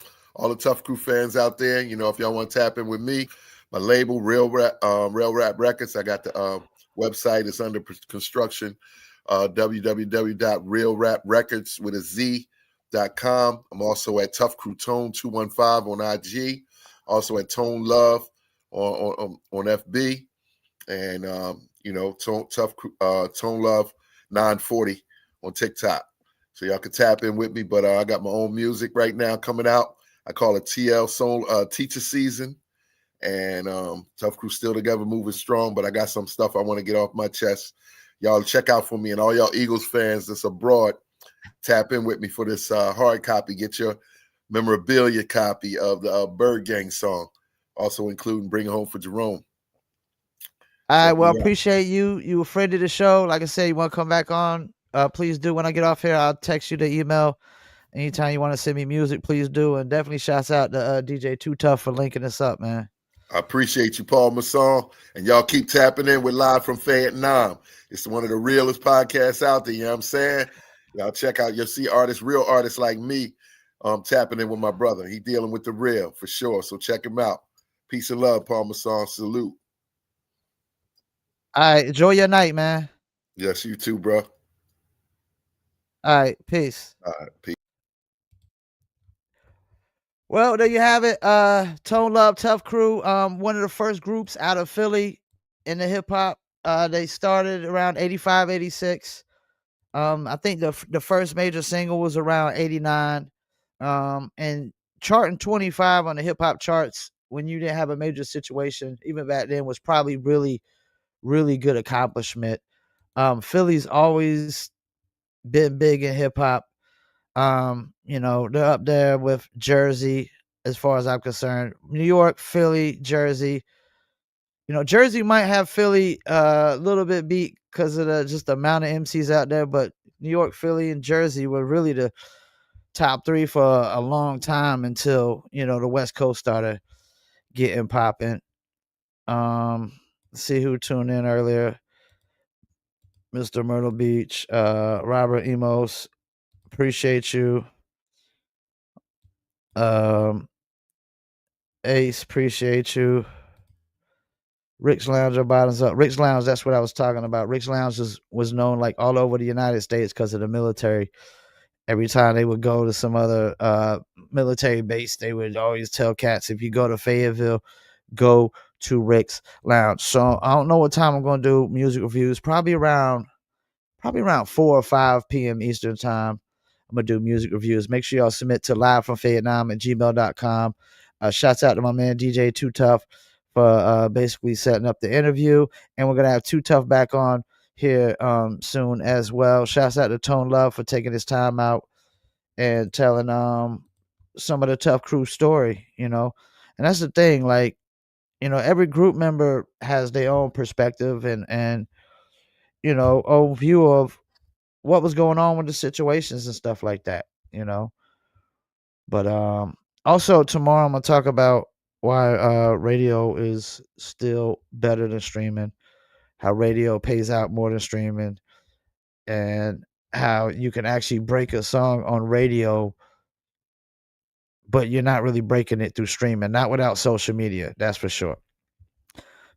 S2: the Tough Crew fans out there. If y'all want to tap in with me, my label, Real Rap Records. I got the website is under construction. www.realraprecords with a Z.com. I'm also at Tuff Tone 215 on IG. Also at Tone Love on FB, and Tone Love 940 on TikTok. So y'all can tap in with me. But I got my own music right now coming out. I call it TL Soul Teacher Season. And Tuff Crew still together, moving strong. But I got some stuff I want to get off my chest. Y'all check out for me, and all y'all Eagles fans that's abroad, tap in with me for this hard copy. Get your memorabilia copy of the Bird Gang song, also including Bring It Home for Jerome.
S1: All right, well, appreciate you. You a friend of the show. Like I said, you want to come back on, please do. When I get off here, I'll text you the email. Anytime you want to send me music, please do. And definitely shouts out to DJ Too Tough for linking us up, man.
S2: I appreciate you, Paul Masson. And y'all keep tapping in with Live from Fayettenam. It's one of the realest podcasts out there, you know what I'm saying? Y'all check out, you'll see artists, real artists like me, tapping in with my brother. He dealing with the real, for sure. So check him out. Peace and love, Paul Masson. Salute.
S1: All right, enjoy your night, man.
S2: Yes, you too, bro.
S1: All right, peace.
S2: All right, peace.
S1: Well, there you have it. Tone Love, Tuff Crew, one of the first groups out of Philly in the hip hop. They started around 85, 86. I think the first major single was around 89. And charting 25 on the hip hop charts when you didn't have a major situation, even back then, was probably really, really good accomplishment. Philly's always been big in hip hop. They're up there with Jersey as far as I'm concerned. New York, Philly, Jersey. Jersey might have Philly a little bit beat because of just the amount of MCs out there, but New York, Philly, and Jersey were really the top three for a long time until the West Coast started getting popping. See who tuned in earlier. Mr. Myrtle Beach, Robert Emos, appreciate you. Ace, appreciate you. Rick's Lounge, our bottoms up. Rick's Lounge, that's what I was talking about. Rick's Lounge was known like all over the United States because of the military. Every time they would go to some other military base, they would always tell cats, if you go to Fayetteville, go to Rick's Lounge. So I don't know what time I'm going to do music reviews. Probably around 4 or 5 p.m. Eastern time. I'm going to do music reviews. Make sure y'all submit to livefromfayettenam@gmail.com. Shouts out to my man DJ Too Tough for basically setting up the interview. And we're going to have Too Tough back on here soon as well. Shouts out to Tone Love for taking his time out and telling some of the Tuff Crew story, And that's the thing, like, every group member has their own perspective and own view of what was going on with the situations and stuff like that, But also tomorrow I'm gonna talk about why radio is still better than streaming, how radio pays out more than streaming, and how you can actually break a song on radio, but you're not really breaking it through streaming, not without social media, that's for sure.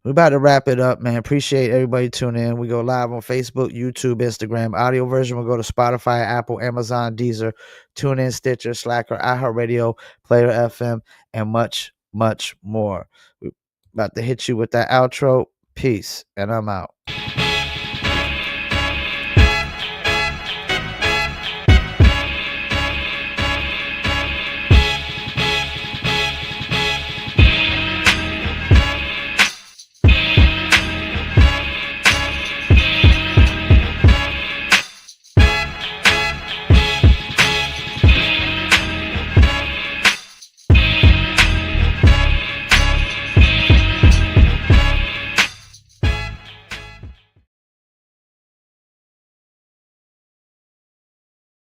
S1: We're about to wrap it up, man. Appreciate everybody tuning in. We go live on Facebook, YouTube, Instagram. Audio version will go to Spotify, Apple, Amazon, Deezer, TuneIn, Stitcher, Slacker, iHeartRadio, Player FM, and much, much more. We're about to hit you with that outro. Peace, and I'm out.